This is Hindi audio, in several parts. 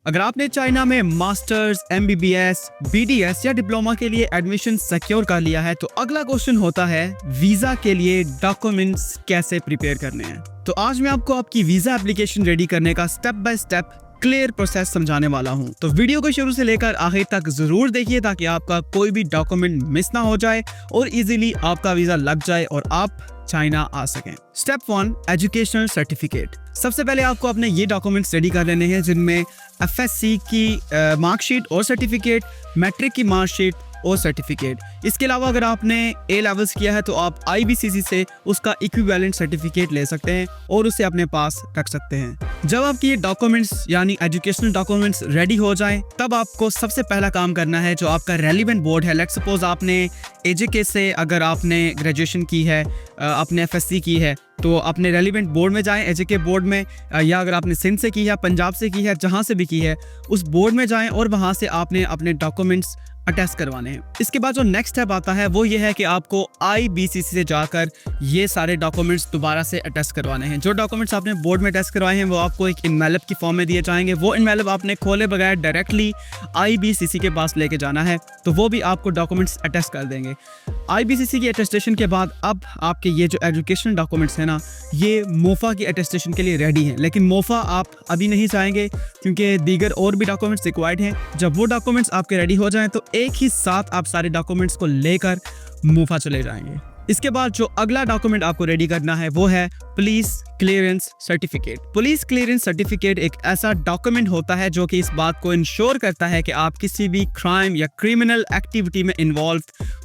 अगर आपने चाइना में मास्टर्स, एमबीबीएस, बीडीएस या डिप्लोमा के लिए एडमिशन सिक्योर कर लिया है तो अगला क्वेश्चन होता है वीजा के लिए डॉक्यूमेंट्स कैसे प्रिपेयर करने हैं। तो आज मैं आपको आपकी वीजा एप्लीकेशन रेडी करने का step by step clear process समझाने वाला हूं। तो वीडियो को शुरू से लेकर आखिर तक जरूर देखिए ताकि आपका कोई भी डॉक्यूमेंट मिस ना हो जाए और इजीली आपका वीजा लग जाए और आप चाइना आ सकें। Step 1, educational certificate. सबसे पहले आपको अपने ये डॉक्यूमेंट्स रेडी कर लेने हैं जिनमें एफएससी की मार्कशीट और सर्टिफिकेट, मैट्रिक की मार्कशीट और सर्टिफिकेट। इसके अलावा अगर आपने ए लेवल्स किया है तो आप आईबीसीसी से उसका इक्विवेलेंट सर्टिफिकेट ले सकते हैं और उसे अपने पास रख सकते हैं। जब आपके ये डॉक्यूमेंट्स यानी एजुकेशनल डॉक्यूमेंट्स रेडी हो जाएं तब आपको सबसे पहला काम करना है जो आपका रेलिवेंट बोर्ड है। लेट्स सपोज आपने एजेके से अगर आपने ग्रेजुएशन की है, आपने एफएससी की है तो अपने रेलिवेंट बोर्ड में जाएं, एजेके बोर्ड में, या अगर आपने सिंध से की है, पंजाब से की है, जहां से भी की है उस बोर्ड में जाएं और वहां से आपने अपने डॉक्यूमेंट्स अटैच करवाने हैं। इसके बाद जो नेक्स्ट स्टेप आता है वो ये है कि आपको आईबीसीसी से जाकर ये सारे डॉक्यूमेंट्स दोबारा से अटैच करवाने हैं। जो डॉक्यूमेंट्स आपने बोर्ड में अटैच करवाए हैं वो आपको एक इनवेलप की फॉर्म में दिए जाएंगे। वो इनवेलप आपने खोले बगैर डायरेक्टली आईबीसीसी के पास लेके जाना है तो वो भी आपको डॉक्यूमेंट्स अटैच कर देंगे। आईबीसीसी की अटेस्टेशन के बाद अब आपके ये जो एजुकेशनल डॉक्यूमेंट्स हैं ना, ये मोफा की अटेस्टेशन के लिए रेडी हैं। लेकिन मोफा आप अभी नहीं जाएंगे क्योंकि दीगर और भी डॉक्यूमेंट्स रिक्वायर्ड हैं। जब वो डॉक्यूमेंट्स आपके रेडी हो जाएं तो एक ही साथ आप सारे डॉक्यूमेंट्स को लेकर मोफा चले जाएंगे। इसके बाद जो अगला डॉक्यूमेंट आपको रेडी करना है वो है police clearance certificate. Police clearance certificate एक ऐसा डॉक्यूमेंट होता है जो कि इस बात को इंश्योर करता है कि आप किसी भी क्राइम या क्रिमिनल एक्टिविटी में इन्वॉल्व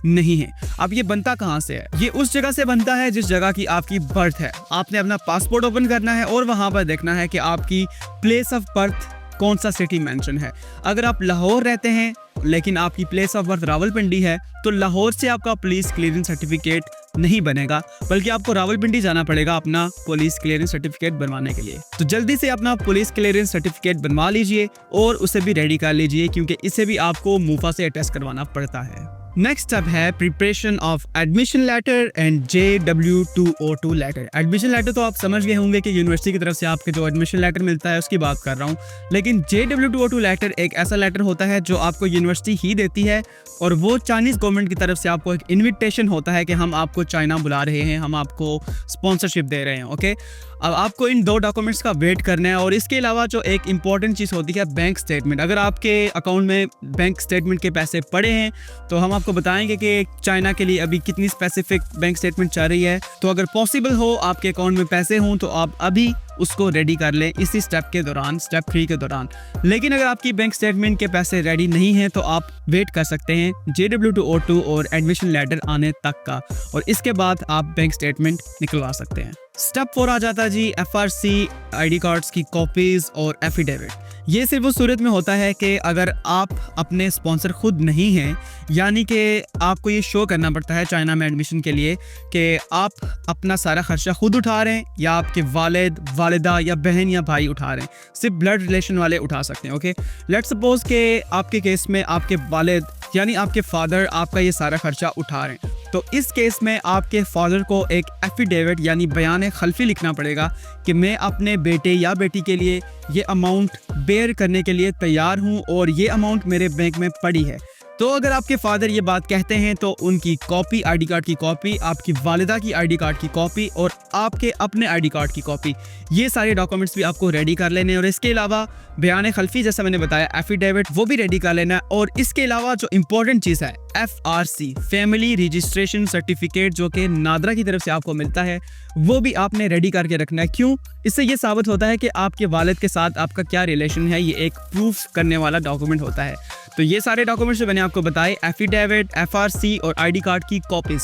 नहीं है। अब ये बनता कहाँ से है? ये उस जगह से बनता है जिस जगह की आपकी बर्थ है। आपने अपना पासपोर्ट ओपन करना है और वहां पर देखना है कि आपकी प्लेस ऑफ बर्थ कौन सा सिटी मेंशन है। अगर आप लाहौर रहते हैं लेकिन आपकी प्लेस ऑफ बर्थ रावलपिंडी है तो लाहौर से आपका पुलिस क्लियरेंस सर्टिफिकेट नहीं बनेगा, बल्कि आपको रावलपिंडी जाना पड़ेगा अपना पुलिस क्लियरेंस सर्टिफिकेट बनवाने के लिए। तो जल्दी से अपना पुलिस क्लियरेंस सर्टिफिकेट बनवा लीजिए और उसे भी रेडी कर लीजिए क्योंकि इसे भी आपको मोफा से अटैच करवाना पड़ता है। नेक्स्ट स्टेप है preparation of admission letter and JW202 letter. Admission letter तो आप समझ गए होंगे कि यूनिवर्सिटी की तरफ से आपके जो एडमिशन लेटर मिलता है उसकी बात कर रहा हूँ, लेकिन JW202 लेटर एक ऐसा लेटर होता है जो आपको यूनिवर्सिटी ही देती है और वो चाइनीज गवर्नमेंट की तरफ से आपको एक इन्विटेशन होता है कि हम आपको चाइना बुला रहे हैं, हम आपको स्पॉन्सरशिप दे रहे हैं। ओके, अब आपको इन दो डॉक्यूमेंट्स का वेट करना है। और इसके अलावा जो एक इंपॉर्टेंट चीज़ होती है बैंक स्टेटमेंट। अगर आपके अकाउंट में बैंक स्टेटमेंट के पैसे पड़े हैं तो हम आपको बताएंगे कि चाइना के लिए अभी कितनी स्पेसिफिक बैंक स्टेटमेंट चल रही है। तो अगर पॉसिबल हो आपके अकाउंट में पैसे हों तो आप अभी उसको रेडी कर लें इसी स्टेप के दौरान, स्टेप 3 के दौरान। लेकिन अगर आपकी बैंक स्टेटमेंट के पैसे रेडी नहीं हैं तो आप वेट कर सकते हैं JW202 और एडमिशन लेटर आने तक का, और इसके बाद आप बैंक स्टेटमेंट निकलवा सकते हैं। स्टेप 4 आ जाता है जी FRC ID कार्ड्स की कॉपीज और एफिडेविट। ये सिर्फ उस सूरत में होता है कि अगर आप अपने स्पॉन्सर खुद नहीं हैं, यानी कि आपको ये शो करना पड़ता है चाइना में एडमिशन के लिए कि आप अपना सारा खर्चा खुद उठा रहे हैं या आपके वालिद, वालिदा या बहन या भाई उठा रहे हैं। सिर्फ ब्लड रिलेशन वाले उठा सकते हैं। ओके, लेट्स सपोज के आपके केस में आपके वालिद यानी आपके फादर आपका ये सारा खर्चा उठा रहे हैं, तो इस केस में आपके फादर को एक एफिडेविट यानी बयान खल्फी लिखना पड़ेगा कि मैं अपने बेटे या बेटी के लिए ये अमाउंट बेयर करने के लिए तैयार हूँ और ये अमाउंट मेरे बैंक में पड़ी है। तो अगर आपके फादर ये बात कहते हैं तो उनकी कॉपी, आईडी कार्ड की कॉपी, आपकी वालिदा की आईडी कार्ड की कॉपी और आपके अपने आईडी कार्ड की कॉपी, ये सारे डॉक्यूमेंट्स भी आपको रेडी कर लेने हैं। और इसके अलावा बयान खल्फी जैसा मैंने बताया एफिडेविट वो भी रेडी कर लेना है। और इसके अलावा जो इम्पोर्टेंट चीज़ है FRC फैमिली रजिस्ट्रेशन सर्टिफिकेट जो कि नादरा की तरफ से आपको मिलता है, वो भी आपने रेडी करके रखना है। क्यों? इससे ये साबित होता है कि आपके वालिद के साथ आपका क्या रिलेशन है, ये एक प्रूफ करने वाला डॉक्यूमेंट होता है। तो ये सारे डॉक्यूमेंट्स जो मैंने आपको बताए, एफिडेविट, FRC और आईडी कार्ड की कॉपीज,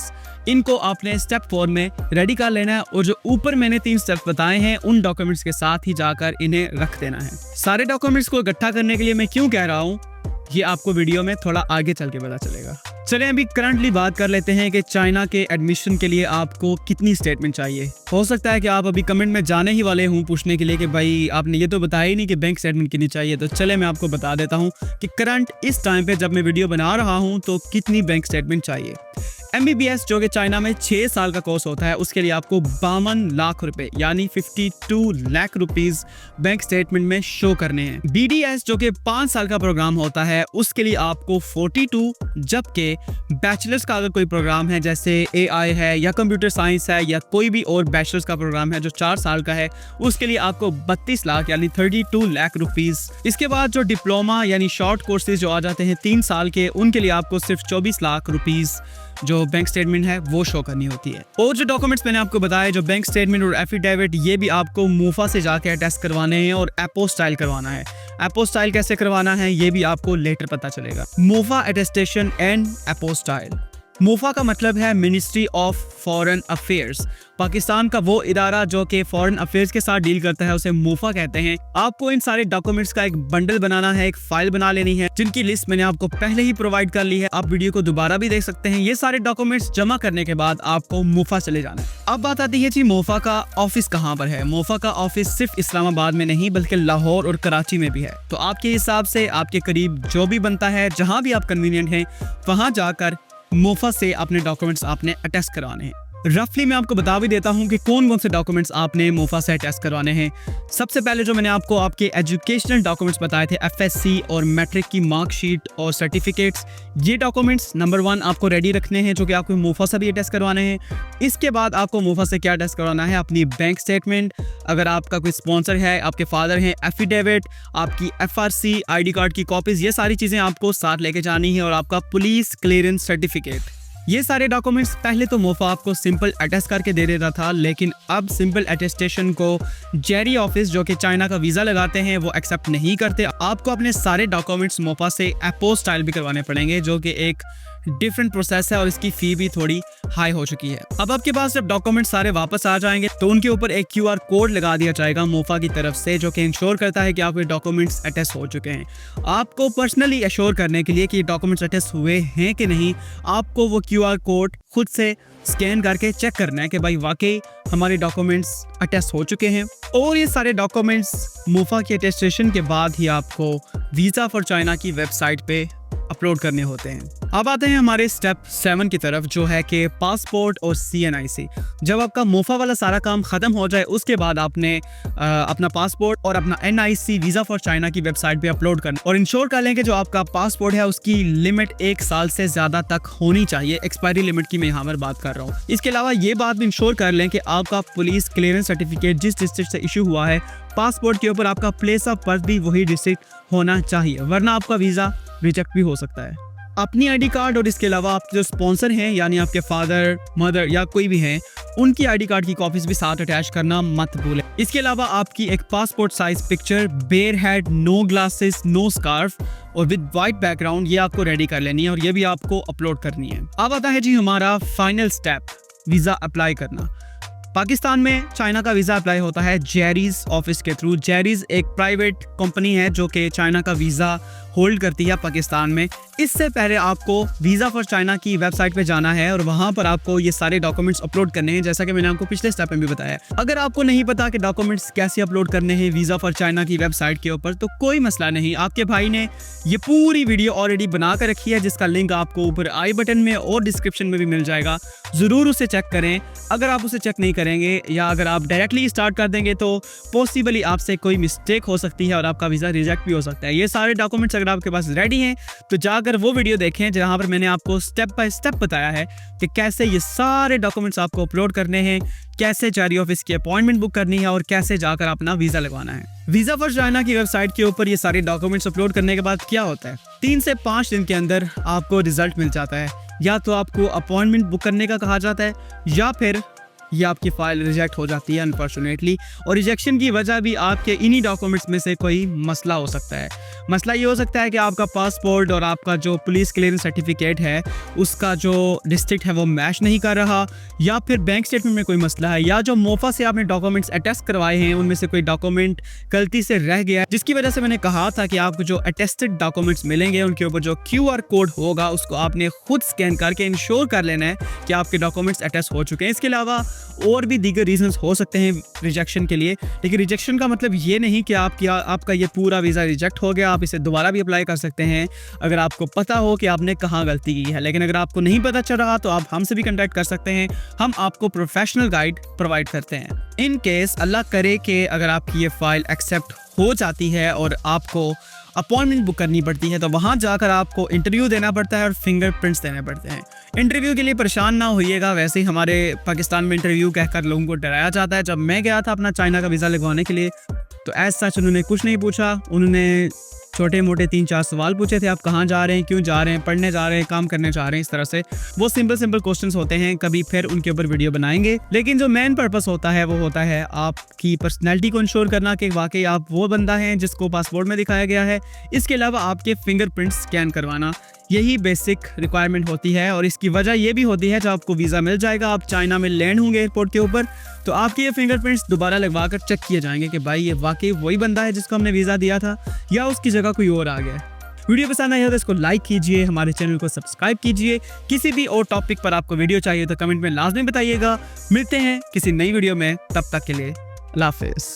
इनको आपने स्टेप 4 में रेडी कर लेना है और जो ऊपर मैंने 3 स्टेप्स बताए हैं उन डॉक्यूमेंट्स के साथ ही जाकर इन्हें रख देना है। सारे डॉक्यूमेंट्स को इकट्ठा करने के लिए मैं क्यों कह रहा हूँ ये आपको वीडियो में थोड़ा आगे चल के पता चलेगा। चलें अभी करंटली बात कर लेते हैं कि चाइना के एडमिशन के लिए आपको कितनी स्टेटमेंट चाहिए। हो सकता है कि आप अभी कमेंट में जाने ही वाले हूँ पूछने के लिए कि भाई आपने ये तो बताया ही नहीं कि बैंक स्टेटमेंट कितनी चाहिए। तो चले मैं आपको बता देता हूँ कि करंट इस टाइम पे जब मैं वीडियो बना रहा हूँ तो कितनी बैंक स्टेटमेंट चाहिए। MBBS जो कि चाइना में 6 साल का कोर्स होता है, उसके लिए आपको 52 लाख रुपए यानी 52 लाख रुपीस बैंक स्टेटमेंट में शो करने हैं। BDS जो कि 5 साल का प्रोग्राम होता है, उसके लिए आपको 42, जबकि बैचलर्स का अगर कोई प्रोग्राम है जैसे AI है या कंप्यूटर साइंस है या कोई भी और बैचलर्स का प्रोग्राम है जो 4 साल का है, उसके लिए आपको 32 लाख यानी 32 लाख रुपीस। इसके बाद जो डिप्लोमा यानी शॉर्ट कोर्सेज जो आ जाते हैं 3 साल के, उनके लिए आपको सिर्फ 24 लाख रुपीस जो बैंक स्टेटमेंट है वो शो करनी होती है। और जो डॉक्यूमेंट्स मैंने आपको बताया, जो बैंक स्टेटमेंट और एफिडेविट, ये भी आपको मूफा से जाके अटेस्ट करवाने हैं और एपोस्टाइल करवाना है। एपोस्टाइल कैसे करवाना है ये भी आपको लेटर पता चलेगा। मूफा अटेस्टेशन एंड एपोस्टाइल। मूफा का मतलब है ministry of foreign affairs. Pakistan का वो इदारा जो कि फॉरेन अफेयर्स के साथ डील करता है, उसे मूफा कहते हैं। आपको इन सारे डॉक्यूमेंट्स का एक बंडल बनाना है, एक फाइल बना लेनी है, जिनकी लिस्ट मैंने आपको पहले ही प्रोवाइड कर ली है। आप वीडियो को दोबारा भी देख सकते हैं। ये सारे डॉक्यूमेंट्स जमा करने के बाद आपको मूफा चले जाना है। अब बात आती है जी मूफा का ऑफिस कहाँ पर है। मूफा का ऑफिस सिर्फ इस्लामाबाद में नहीं बल्कि लाहौर और कराची में भी है। तो आपके हिसाब से आपके करीब जो भी बनता है, जहाँ भी आप कन्वीनियंट हैं, वहाँ जाकर मूफा से अपने डॉक्यूमेंट्स आपने अटेस्ट करवाने हैं। रफली मैं आपको बता भी देता हूं कि कौन कौन से डॉक्यूमेंट्स आपने मूफा से अटेस्ट करवाने हैं। सबसे पहले जो मैंने आपको आपके एजुकेशनल डॉक्यूमेंट्स बताए थे, FSC और मैट्रिक की मार्कशीट और सर्टिफिकेट्स, ये डॉक्यूमेंट्स नंबर 1 आपको रेडी रखने हैं, जो कि आपको मूफा से भी अटेस्ट करवाने हैं। इसके बाद आपको मूफा से क्या अटेस्ट करवाना है, अपनी बैंक स्टेटमेंट, अगर आपका कोई स्पॉन्सर है, आपके फादर हैं, एफिडेविट, आपकी FRC, ID कार्ड की कॉपीज, ये सारी चीज़ें आपको साथ लेके जानी है, और आपका पुलिस क्लियरेंस सर्टिफिकेट। ये सारे डॉक्यूमेंट्स पहले तो मूफा आपको सिंपल अटेस्ट करके दे देता था, लेकिन अब सिंपल अटेस्टेशन को जेरी ऑफिस जो कि चाइना का वीज़ा लगाते हैं वो एक्सेप्ट नहीं करते। आपको अपने सारे डॉक्यूमेंट्स मूफा से एपोस्टाइल भी करवाने पड़ेंगे, जो कि एक डिफरेंट प्रोसेस है और इसकी फ़ी भी थोड़ी हाई हो चुकी है। अब आपके पास जब डॉक्यूमेंट सारे वापस आ जाएंगे तो उनके ऊपर एक QR कोड लगा दिया जाएगा मूफा की तरफ से, जो कि इंश्योर करता है कि आपके डॉक्यूमेंट्स अटेस्ट हो चुके हैं। आपको पर्सनली एश्योर करने के लिए कि डॉक्यूमेंट्स अटेस्ट हुए हैं कि नहीं, आपको वो QR कोड खुद से स्कैन करके चेक करना है कि भाई वाकई हमारे डॉक्यूमेंट्स अटेस्ट हो चुके हैं। और ये सारे डॉक्यूमेंट्स मूफा के अटेस्टेशन के बाद ही आपको वीज़ा फॉर चाइना की वेबसाइट पे अपलोड करने होते हैं। अब आते हैं हमारे स्टेप 7 की तरफ, जो है कि पासपोर्ट और CNIC। जब आपका मूफा वाला सारा काम खत्म हो जाए, उसके बाद आपने अपना पासपोर्ट और अपना NIC वीज़ा फॉर चाइना की वेबसाइट पे अपलोड करना, और इंश्योर कर लें कि जो आपका पासपोर्ट है उसकी लिमिट 1 साल से ज़्यादा तक होनी चाहिए। एक्सपायरी लिमिट की मैं यहाँ पर बात कर रहा हूँ। इसके अलावा ये बात भी इंश्योर कर लें कि आपका पुलिस क्लियरेंस सर्टिफिकेट जिस डिस्ट्रिक्ट से इशू हुआ है, पासपोर्ट के ऊपर आपका प्लेस ऑफ बर्थ भी वही डिस्ट्रिक्ट होना चाहिए, वरना आपका वीज़ा रिजेक्ट भी हो सकता है। अपनी ID कार्ड और इसके अलावा आपके जो स्पॉन्सर हैं यानी आपके फादर, मदर या कोई भी हैं, उनकी ID कार्ड की कॉपीज भी साथ अटैच करना मत भूलें। इसके अलावा आपकी एक passport size picture, bare head, no glasses, no scarf और विद वाइट बैकग्राउंड, ये आपको रेडी कर लेनी है और ये भी आपको अपलोड करनी है। अब आता है जी हमारा फाइनल स्टेप, वीज़ा अप्लाई करना। पाकिस्तान में चाइना का वीज़ा अप्लाई होता है जेरीज ऑफिस के थ्रू। जेरीज एक प्राइवेट कंपनी है जो कि चाइना का वीज़ा होल्ड करती है पाकिस्तान में। इससे पहले आपको वीज़ा फॉर चाइना की वेबसाइट पे जाना है और वहाँ पर आपको ये सारे डॉक्यूमेंट्स अपलोड करने हैं, जैसा कि मैंने आपको पिछले स्टेप में भी बताया। अगर आपको नहीं पता कि डॉक्यूमेंट्स कैसे अपलोड करने हैं वीज़ा फॉर चाइना की वेबसाइट के ऊपर, तो कोई मसला नहीं, आपके भाई ने ये पूरी वीडियो ऑलरेडी बना कर रखी है, जिसका लिंक आपको ऊपर आई बटन में और डिस्क्रिप्शन में भी मिल जाएगा। ज़रूर उसे चेक करें। अगर आप उसे चेक नहीं करेंगे या अगर आप डायरेक्टली स्टार्ट कर देंगे तो पॉसिबली आपसे कोई मिस्टेक हो सकती है और आपका वीज़ा रिजेक्ट भी हो सकता है। ये सारे डॉक्यूमेंट्स अगर आपके पास रेडी हैं तो जाकर वो वीडियो देखें जहाँ पर मैंने आपको स्टेप बाय स्टेप बताया है कि कैसे ये सारे डॉक्यूमेंट्स आपको अपलोड करने हैं, कैसे जेरी ऑफिस की अपॉइंटमेंट बुक करनी है और कैसे जाकर अपना वीज़ा लगवाना है। वीज़ा फॉर चाइना की वेबसाइट के ऊपर ये सारे डॉक्यूमेंट्स अपलोड करने के बाद क्या होता है, 3 से 5 दिन के अंदर आपको रिजल्ट मिल जाता है। या तो आपको अपॉइंटमेंट बुक करने का कहा जाता है या फिर ये आपकी फ़ाइल रिजेक्ट हो जाती है अनफॉर्चुनेटली। और रिजेक्शन की वजह भी आपके इन्हीं डॉक्यूमेंट्स में से कोई मसला हो सकता है। मसला ये हो सकता है कि आपका पासपोर्ट और आपका जो पुलिस क्लियरेंस सर्टिफिकेट है उसका जो डिस्ट्रिक्ट है वो मैच नहीं कर रहा, या फिर बैंक स्टेटमेंट में कोई मसला है, या जो मोफा से आपने डॉक्यूमेंट्स अटेस्ट करवाए हैं उनमें से कोई डॉक्यूमेंट गलती से रह गया, जिसकी वजह से मैंने कहा था कि आपको जो अटेस्टेड डॉक्यूमेंट्स मिलेंगे उनके ऊपर जो QR कोड होगा उसको आपने खुद स्कैन करके इंश्योर कर लेना है कि आपके डॉक्यूमेंट्स अटेस्ट हो चुके हैं। इसके अलावा और भी दीगर रीजंस हो सकते हैं रिजेक्शन के लिए, लेकिन रिजेक्शन का मतलब ये नहीं कि आपका ये पूरा वीज़ा रिजेक्ट हो गया, आप इसे दोबारा भी अप्लाई कर सकते हैं अगर आपको पता हो कि आपने कहाँ गलती की है। लेकिन अगर आपको नहीं पता चल रहा तो आप हमसे भी कॉन्टैक्ट कर सकते हैं, हम आपको प्रोफेशनल गाइड प्रोवाइड करते हैं। इन केस अल्लाह करे कि अगर आपकी ये फाइल एक्सेप्ट हो जाती है और आपको अपॉइंटमेंट बुक करनी पड़ती है, तो वहाँ जाकर आपको इंटरव्यू देना पड़ता है और फिंगरप्रिंट्स देने पड़ते हैं। इंटरव्यू के लिए परेशान ना होइएगा, वैसे ही हमारे पाकिस्तान में इंटरव्यू कहकर लोगों को डराया जाता है। जब मैं गया था अपना चाइना का वीज़ा लगवाने के लिए तो एज सच उन्होंने कुछ नहीं पूछा, उन्होंने छोटे मोटे 3-4 सवाल पूछे थे, आप कहाँ जा रहे हैं, क्यों जा रहे हैं, पढ़ने जा रहे हैं, काम करने जा रहे हैं, इस तरह से वो सिंपल क्वेश्चंस होते हैं। कभी फिर उनके ऊपर वीडियो बनाएंगे, लेकिन जो मेन पर्पस होता है वो होता है आपकी पर्सनैलिटी को इंश्योर करना कि वाकई आप वो बंदा हैं जिसको पासपोर्ट में दिखाया गया है। इसके अलावा आपके फिंगरप्रिंट स्कैन करवाना, यही बेसिक रिक्वायरमेंट होती है। और इसकी वजह ये भी होती है जब आपको वीज़ा मिल जाएगा, आप चाइना में लैंड होंगे एयरपोर्ट के ऊपर, तो आपके ये फिंगरप्रिंट्स दोबारा लगवा कर चेक किए जाएंगे कि भाई ये वाकई वही बंदा है जिसको हमने वीज़ा दिया था या उसकी जगह कोई और आ गया है। वीडियो पसंद आया तो इसको लाइक कीजिए, हमारे चैनल को सब्सक्राइब कीजिए। किसी भी और टॉपिक पर आपको वीडियो चाहिए तो कमेंट में लाजमी बताइएगा। मिलते हैं किसी नई वीडियो में, तब तक के लिए अल्लाह हाफिज़।